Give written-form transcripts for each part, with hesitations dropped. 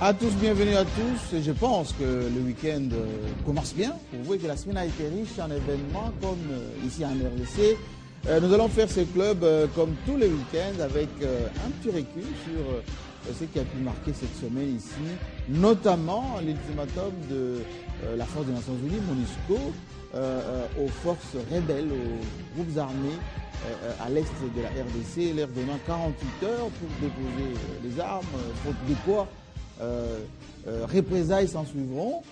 À tous, bienvenue à tous. Je pense que le week-end commence bien. Vous voyez que la semaine a été riche en événements comme ici en RDC. Nous allons faire ce club comme tous les week-ends avec un petit recul sur ce qui a pu marquer cette semaine ici, notamment l'ultimatum de la Force des Nations Unies, MONUSCO, aux forces rebelles, aux groupes armés à l'est de la RDC, leur donnant 48 heures pour déposer les armes, faute de quoi représailles s'en suivront.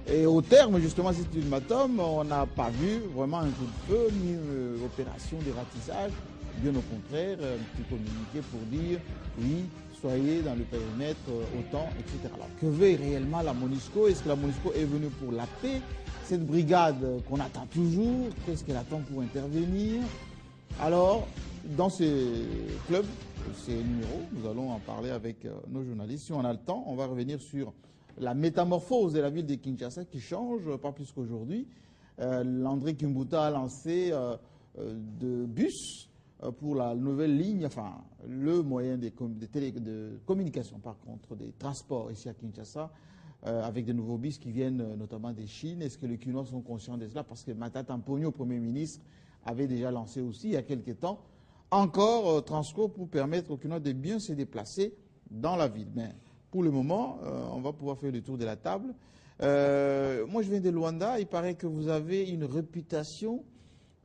Et au terme justement de cet ultimatum, on n'a pas vu vraiment un coup de feu ni une opération de ratissage. Bien au contraire, un petit communiqué pour dire oui, soyez dans le périmètre autant, etc. Alors que veut réellement la MONUSCO? Est-ce que la MONUSCO est venue pour la paix? Cette brigade qu'on attend toujours, qu'est-ce qu'elle attend pour intervenir? Alors, dans ce club, ces numéros, nous allons en parler avec nos journalistes. Si on a le temps, on va revenir sur la métamorphose de la ville de Kinshasa qui change, pas plus qu'aujourd'hui. Landry Kimbuta a lancé de bus pour la nouvelle ligne, enfin le moyen de communication par contre, des transports ici à Kinshasa, avec de nouveaux bus qui viennent notamment de Chine. Est-ce que les Kinois sont conscients de cela? Parce que Matata Mponyo, Premier ministre, avait déjà lancé aussi il y a quelques temps encore Transco pour permettre aux Kinois de bien se déplacer dans la ville. Mais pour le moment, on va pouvoir faire le tour de la table. Moi, je viens de Luanda. Il paraît que vous avez une réputation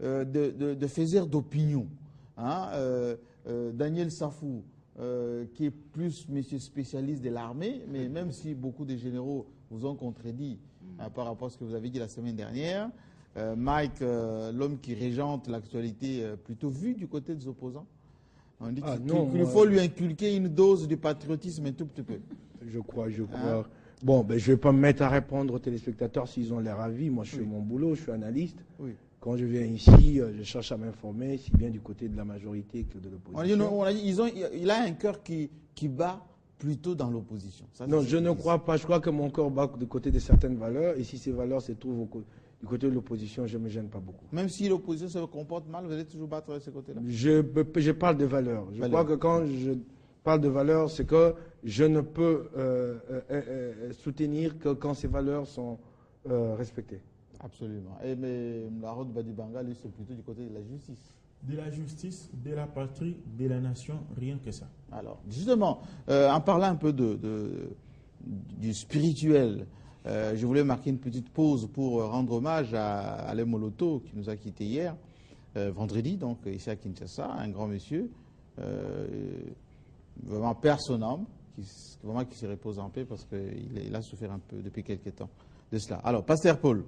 de faiseur d'opinion. Hein? Daniel Safou, qui est plus monsieur spécialiste de l'armée, mais même si beaucoup de généraux vous ont contredit par rapport à ce que vous avez dit la semaine dernière, Mike, l'homme qui régente l'actualité plutôt vue du côté des opposants, on dit qu'il faut lui inculquer une dose de patriotisme un tout petit peu. Je crois. Hein? Bon, ben, je ne vais pas me mettre à répondre aux téléspectateurs s'ils ont leur avis. Moi, je fais mon boulot, je suis analyste. Oui. Quand je viens ici, je cherche à m'informer, si bien du côté de la majorité que de l'opposition. Il a un cœur qui bat plutôt dans l'opposition. Non, je ne crois pas. Je crois que mon cœur bat du côté de certaines valeurs. Et si ces valeurs se trouvent du côté de l'opposition, je ne me gêne pas beaucoup. Même si l'opposition se comporte mal, vous allez toujours battre de ce côté-là? Je parle de valeurs. Je crois que quand je parle de valeurs, c'est que je ne peux soutenir que quand ces valeurs sont respectées. Absolument. Mais la route Badibanga, lui, c'est plutôt du côté de la justice. De la justice, de la patrie, de la nation, rien que ça. Alors, justement, en parlant un peu du spirituel, je voulais marquer une petite pause pour rendre hommage à Alain Moloto, qui nous a quittés hier, vendredi, donc ici à Kinshasa, un grand monsieur, vraiment paix à son âme, qui se repose en paix parce qu'il a souffert un peu depuis quelques temps de cela. Alors, Pasteur Paul,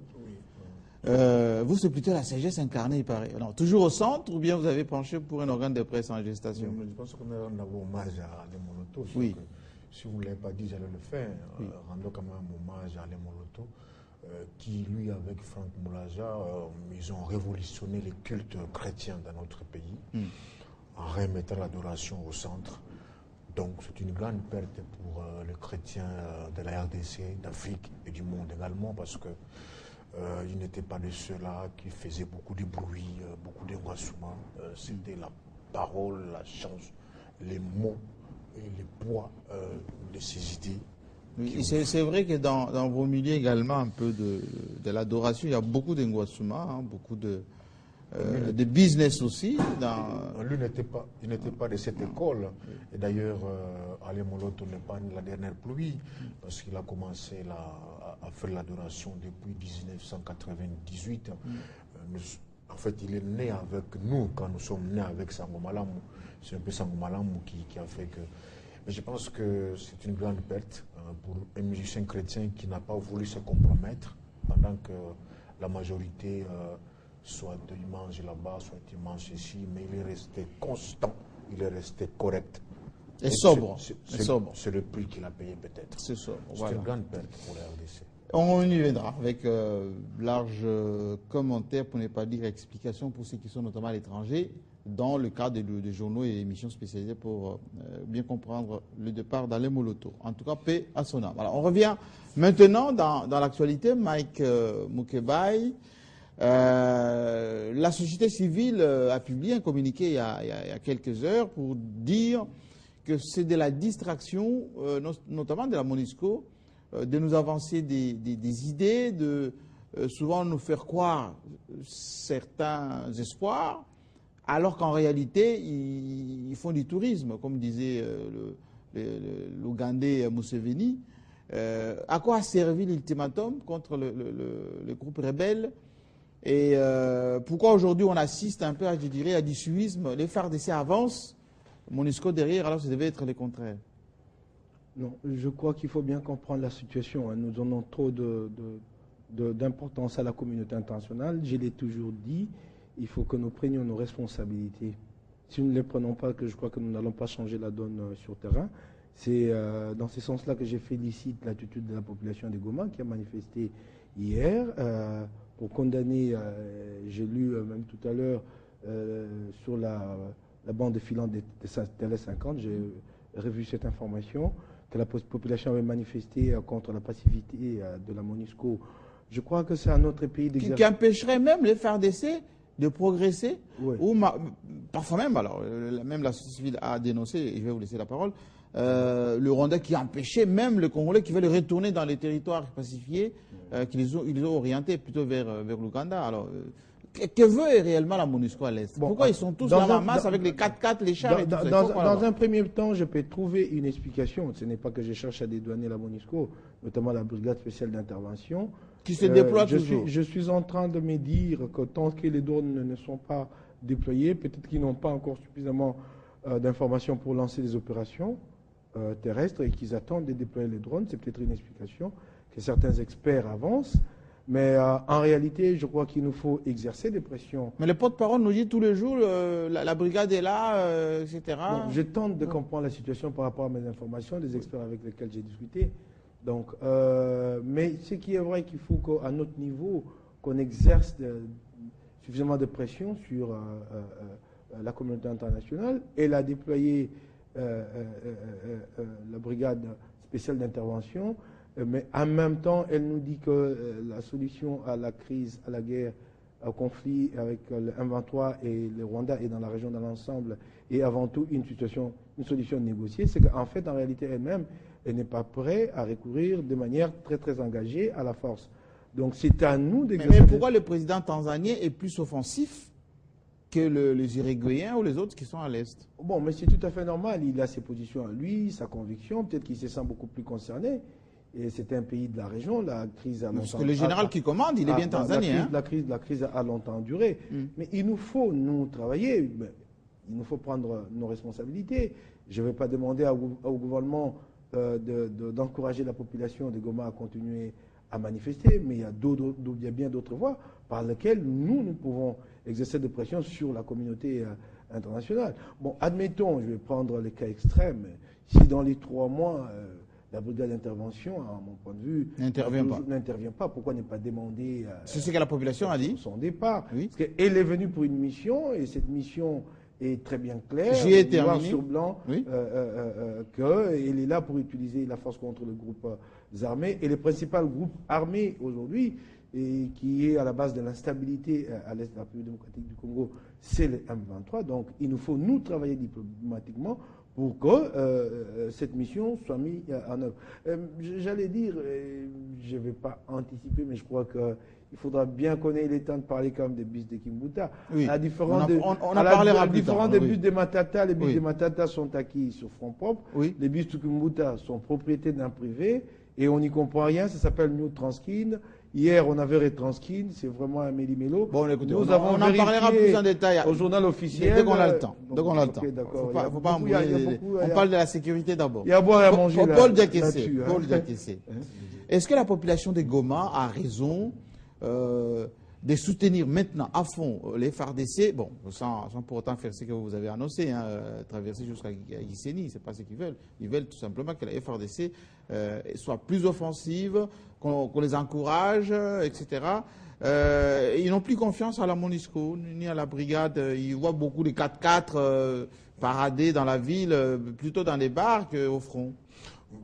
vous, c'est plutôt la sagesse incarnée, il paraît. Alors, toujours au centre ou bien vous avez penché pour un organe de presse en gestation? Je pense qu'on a rendu hommage à Alain Moloto. Oui. Si vous ne l'avez pas dit, j'allais le faire. Oui. Rendons quand même hommage à Alain Moloto, qui, lui, avec Franck Moulaja, ils ont révolutionné les cultes chrétiens dans notre pays, en remettant l'adoration au centre. Donc, c'est une grande perte pour les chrétiens de la RDC, d'Afrique et du monde également, parce que ils n'étaient pas de ceux-là qui faisaient beaucoup de bruit, beaucoup d'enraciement. C'était la parole, la chance, les mots et les poids de ces idées. Oui, c'est vrai que dans vos milieux également, un peu de l'adoration, il y a beaucoup d'enraciement, beaucoup de business aussi. Lui il n'était pas de cette école. Et d'ailleurs, Alain Moloto n'est pas la dernière pluie, parce qu'il a commencé à faire l'adoration depuis 1998. En fait, il est né avec nous quand nous sommes nés avec Sango Malamu. C'est un peu Sango Malamu qui a fait que... Mais je pense que c'est une grande perte pour un musicien chrétien qui n'a pas voulu se compromettre pendant que la majorité... soit il mange là-bas, soit il mange ici, mais il est resté constant, il est resté correct. Et sobre. C'est le prix qu'il a payé peut-être. C'est sobre. C'est une grande perte pour la RDC. On y viendra avec large commentaire, pour ne pas dire explication pour ceux qui sont notamment à l'étranger, dans le cadre de journaux et émissions spécialisées pour bien comprendre le départ d'Alain Moloto. En tout cas, paix à son âme. Alors, on revient maintenant dans l'actualité. Mike Mukebai. La société civile a publié un communiqué il y a quelques heures pour dire que c'est de la distraction, notamment de la MONUSCO, de nous avancer des idées, de souvent nous faire croire certains espoirs, alors qu'en réalité, ils font du tourisme, comme disait l'Ougandais Museveni. À quoi a servi l'ultimatum contre le groupe rebelle? Et pourquoi aujourd'hui on assiste un peu, je dirais, à du suivisme? Les FARDC avancent, MONUSCO derrière, alors ça devait être le contraire. Non, je crois qu'il faut bien comprendre la situation. Nous donnons trop d'importance à la communauté internationale. Je l'ai toujours dit, il faut que nous prenions nos responsabilités. Si nous ne les prenons pas, que je crois que nous n'allons pas changer la donne sur terrain. C'est dans ce sens-là que je félicite l'attitude de la population de Goma qui a manifesté hier pour condamner, j'ai lu même tout à l'heure sur la bande filante de Télé 50, j'ai revu cette information, que la population avait manifesté contre la passivité de la MONUSCO. Je crois que c'est un autre pays d'exercice. Qui empêcherait même les FARDC de progresser, oui. Ou parfois même, alors même la société civile a dénoncé, et je vais vous laisser la parole, le Rwanda qui empêchait même les Congolais qui veulent retourner dans les territoires pacifiés, qu'ils ont orientés plutôt vers l'Ouganda. Alors, que veut réellement la MONUSCO à l'Est? Pourquoi ils sont tous dans la masse avec les 4x4, les chars et tout ça? Dans un premier temps, je peux trouver une explication. Ce n'est pas que je cherche à dédouaner la MONUSCO, notamment la brigade spéciale d'intervention. Qui se déploie toujours. Je suis en train de me dire que tant que les drones ne sont pas déployés, peut-être qu'ils n'ont pas encore suffisamment d'informations pour lancer des opérations terrestres et qu'ils attendent de déployer les drones. C'est peut-être une explication que certains experts avancent. Mais en réalité, je crois qu'il nous faut exercer des pressions. Mais le porte-parole nous dit tous les jours, la brigade est là, etc. Bon, je tente de comprendre la situation par rapport à mes informations, des experts avec lesquels j'ai discuté. Donc, mais ce qui est vrai qu'il faut qu'à notre niveau, qu'on exerce suffisamment de pression sur la communauté internationale. Elle a déployé la brigade spéciale d'intervention. Mais en même temps, elle nous dit que la solution à la crise, à la guerre, au conflit avec le M23 et le Rwanda et dans la région dans l'ensemble, est avant tout une solution négociée. C'est qu'en fait, en réalité, elle-même, elle n'est pas prête à recourir de manière très, très engagée à la force. Donc, c'est à nous d'exercer. Mais pourquoi le président tanzanien est plus offensif que les Uruguayens ou les autres qui sont à l'Est? Bon, mais c'est tout à fait normal. Il a ses positions à lui, sa conviction. Peut-être qu'il se sent beaucoup plus concerné. Et c'est un pays de la région, la crise a longtemps... Parce que le général qui commande, il est bien tanzanien. La crise a longtemps duré. Mais il nous faut, nous, travailler. Il nous faut prendre nos responsabilités. Je ne vais pas demander au gouvernement d'encourager la population de Goma à continuer à manifester, mais il y a bien d'autres voies par lesquelles nous pouvons exercer des pressions sur la communauté internationale. Bon, admettons, je vais prendre les cas extrêmes, si dans les 3 mois... la brigade d'intervention, à mon point de vue, n'intervient pas. Pourquoi ne pas demander c'est ce que la population a dit. Son départ. Oui. Parce qu'elle est venue pour une mission, et cette mission est très bien claire, noir sur blanc, oui. qu'elle est là pour utiliser la force contre les groupes armés. Et le principal groupe armé aujourd'hui, et qui est à la base de l'instabilité à l'est de la République démocratique du Congo, c'est le M23. Donc il nous faut, nous, travailler diplomatiquement pour que cette mission soit mise en œuvre. J'allais dire, je ne vais pas anticiper, mais je crois qu'il faudra bien connaître les temps de parler quand même des bus de Kimbuta. Oui. À la différence des bus de Matata, les bus de Matata sont acquis sur fonds propres. Oui. Les bus de Kimbuta sont propriété d'un privé et on n'y comprend rien. Ça s'appelle New Transkin. Hier, on avait retranskin, c'est vraiment un méli-mélo. Bon, écoutez, on en parlera plus en détail au journal officiel. Dès qu'on a le temps. Okay, faut pas embrouiller. On parle de la sécurité d'abord. Il y a à boire et à manger Paul Diakessé. Est-ce que la population de Goma a raison de soutenir maintenant à fond les FARDC, bon, sans pour autant faire ce que vous avez annoncé, traverser jusqu'à Gisenyi, c'est pas ce qu'ils veulent. Ils veulent tout simplement que la FARDC soit plus offensive, qu'on les encourage, etc. Ils n'ont plus confiance à la MONUSCO, ni à la brigade. Ils voient beaucoup de 4x4 parader dans la ville, plutôt dans les bars qu'au front.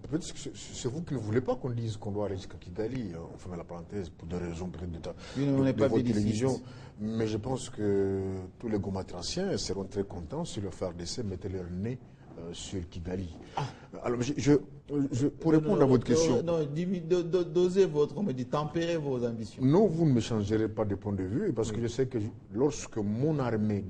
Peut-être que c'est vous qui ne voulez pas qu'on dise qu'on doit aller jusqu'à Kigali. On ferme la parenthèse pour des raisons peut-être de votre télévision. Mais je pense que tous les Gomatranciens seront très contents si le FARDC mettait leur nez sur Kigali. Alors, pour répondre à votre question... Non, dosez votre, on me dit, tempérez vos ambitions. Non, vous ne me changerez pas de point de vue, parce que je sais que lorsque mon armée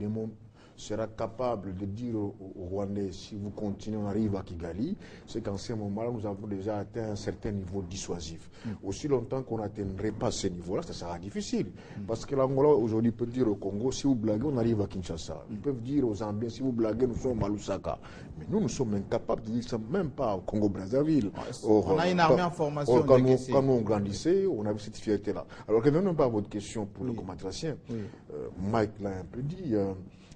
sera capable de dire aux Rwandais, si vous continuez, on arrive à Kigali, c'est qu'en ce moment-là, nous avons déjà atteint un certain niveau dissuasif. Aussi longtemps qu'on n'atteindrait pas ce niveau-là, ça sera difficile. Parce que l'Angola, aujourd'hui, peut dire au Congo, si vous blaguez, on arrive à Kinshasa. Ils peuvent dire aux Zambiens, si vous blaguez, nous sommes à Lusaka. Mais nous sommes incapables de dire ça, même pas au Congo-Brazzaville. On a une armée en formation. Quand nous on grandissait, on avait cette fierté-là. Alors, revenons pas à votre question pour le commentateur. Mike l'a un peu dit.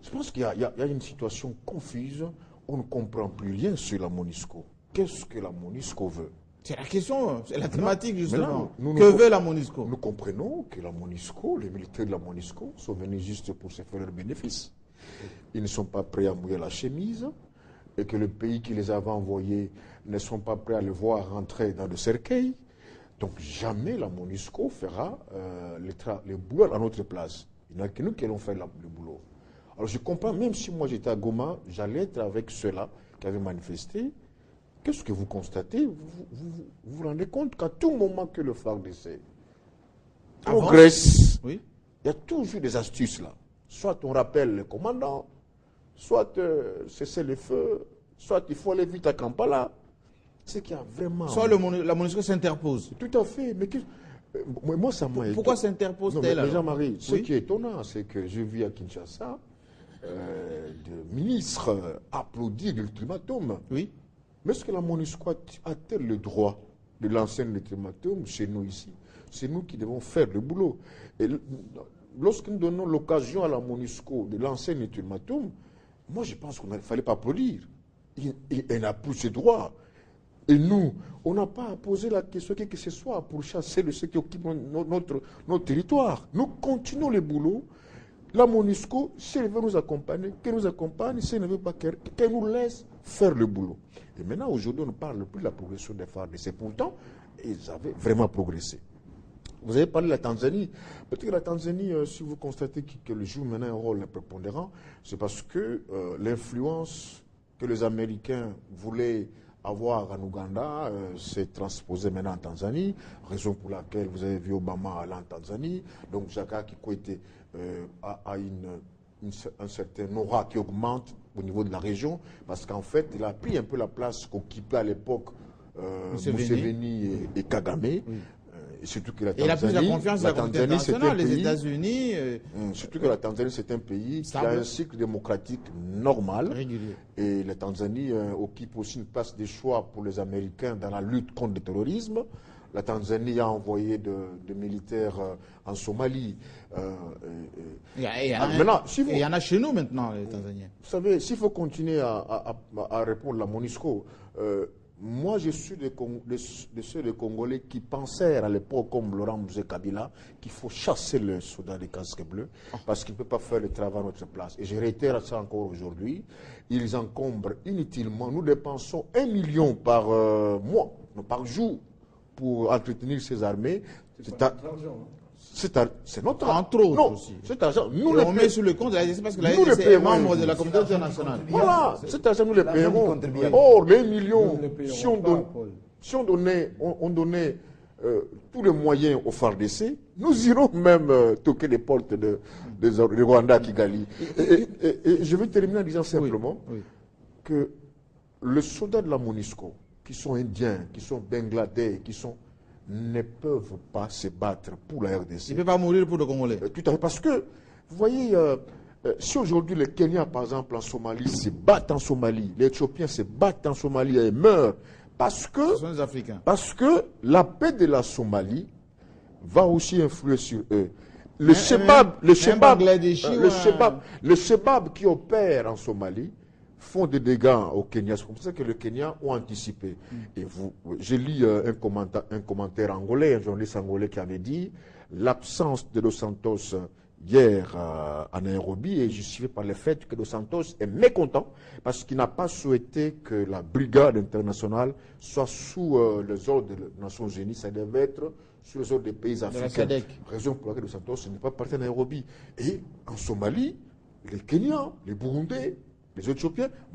Je pense qu'il y a une situation confuse. On ne comprend plus rien sur la MONUSCO. Qu'est-ce que la MONUSCO veut? C'est la question, c'est la thématique justement. Que veut la MONUSCO? Nous comprenons que la MONUSCO, les militaires de la MONUSCO sont venus juste pour se faire leur bénéfice. Ils ne sont pas prêts à mouiller la chemise et que le pays qui les avait envoyés ne sont pas prêts à les voir rentrer dans le cercueil. Donc jamais la MONUSCO fera le boulot à notre place. Il n'y a que nous qui allons faire le boulot. Alors je comprends, même si moi j'étais à Goma, j'allais être avec ceux-là qui avaient manifesté. Qu'est-ce que vous constatez? Vous vous rendez compte qu'à tout moment que le FARDC progresse, il y a toujours des astuces là. Soit on rappelle le commandant, soit cesser le feu, soit il faut aller vite à Kampala. C'est qu'il y a vraiment... Soit la MONUSCO s'interpose. Tout à fait, mais moi ça m'a... Pourquoi s'interpose-t-elle? Jean-Marie, ce qui est étonnant, c'est que je vis à Kinshasa de ministres applaudir l'ultimatum. Oui. Mais est-ce que la MONUSCO a-t-elle le droit de lancer l'ultimatum chez nous ici? C'est nous qui devons faire le boulot. Et lorsque nous donnons l'occasion à la MONUSCO de lancer l'ultimatum, moi je pense qu'il ne fallait pas applaudir. Elle n'a plus ce droit. Et nous, on n'a pas à poser la question que ce soit pour chasser ceux qui occupent notre territoire. Nous continuons le boulot. La MONUSCO, si elle veut nous accompagner, qu'elle nous accompagne. Si elle ne veut pas, qu'elle nous laisse faire le boulot. Et maintenant, aujourd'hui, on ne parle plus de la progression des FARDC. Pourtant, ils avaient vraiment progressé. Vous avez parlé de la Tanzanie. Peut-être que la Tanzanie, si vous constatez qu'elle joue maintenant un rôle prépondérant, c'est parce que l'influence que les Américains voulaient avoir en Ouganda s'est transposée maintenant en Tanzanie, raison pour laquelle vous avez vu Obama aller en Tanzanie. Donc Jakaya Kikwete a un certain aura qui augmente au niveau de la région, parce qu'en fait, il a pris un peu la place qu'occupaient à l'époque Museveni et Kagame. Oui. Surtout que la Tanzanie, il a plus la confiance de la communauté internationale, les États-Unis. Surtout que la Tanzanie, c'est un pays qui a un cycle démocratique normal. Régulier. Et la Tanzanie occupe aussi une place de choix pour les Américains dans la lutte contre le terrorisme. La Tanzanie a envoyé des militaires en Somalie. Il y en a chez nous maintenant, les Tanzaniens. Vous savez, s'il faut continuer à répondre à la MONUSCO, moi, je suis de ceux des Congolais qui pensèrent à l'époque, comme Laurent Mouze Kabila, qu'il faut chasser le soldat des casques bleus parce qu'il ne peut pas faire le travail à notre place. Et je réitère ça encore aujourd'hui. Ils encombrent inutilement. Nous dépensons 1 million par mois, par jour, pour entretenir ces armées. C'est notre argent. Entre autres non, aussi. Cet argent, on met sur le compte de la RDC parce que la RDC est membre de la communauté internationale. Voilà, cet argent, nous le payerons. Or, les millions, si on donnait tous les moyens au FARDC, nous irons même toquer les portes de Rwanda à Kigali. Et je vais terminer en disant simplement que les soldats de la MONUSCO, qui sont indiens, qui sont bangladais, ne peuvent pas se battre pour la RDC. Ils ne peuvent pas mourir pour le Congolais. Tout à fait. Parce que, vous voyez, si aujourd'hui les Kenyans, par exemple, en Somalie, se battent en Somalie, les Éthiopiens se battent en Somalie et meurent, parce que, ce sont des Africains. Parce que la paix de la Somalie va aussi influer sur eux. Le Shebab qui opère en Somalie font des dégâts au Kenya. C'est comme ça que le Kenya ont anticipé. Et j'ai lu un commentaire angolais, un journaliste angolais qui avait dit l'absence de Dos Santos hier à Nairobi est justifiée par le fait que Dos Santos est mécontent parce qu'il n'a pas souhaité que la brigade internationale soit sous les ordres des Nations Unies. Ça devait être sous les ordres des pays africains. Raison pour laquelle Dos Santos n'est pas parti à Nairobi. Et en Somalie, les Kenyans, les Burundais, les Éthiopiens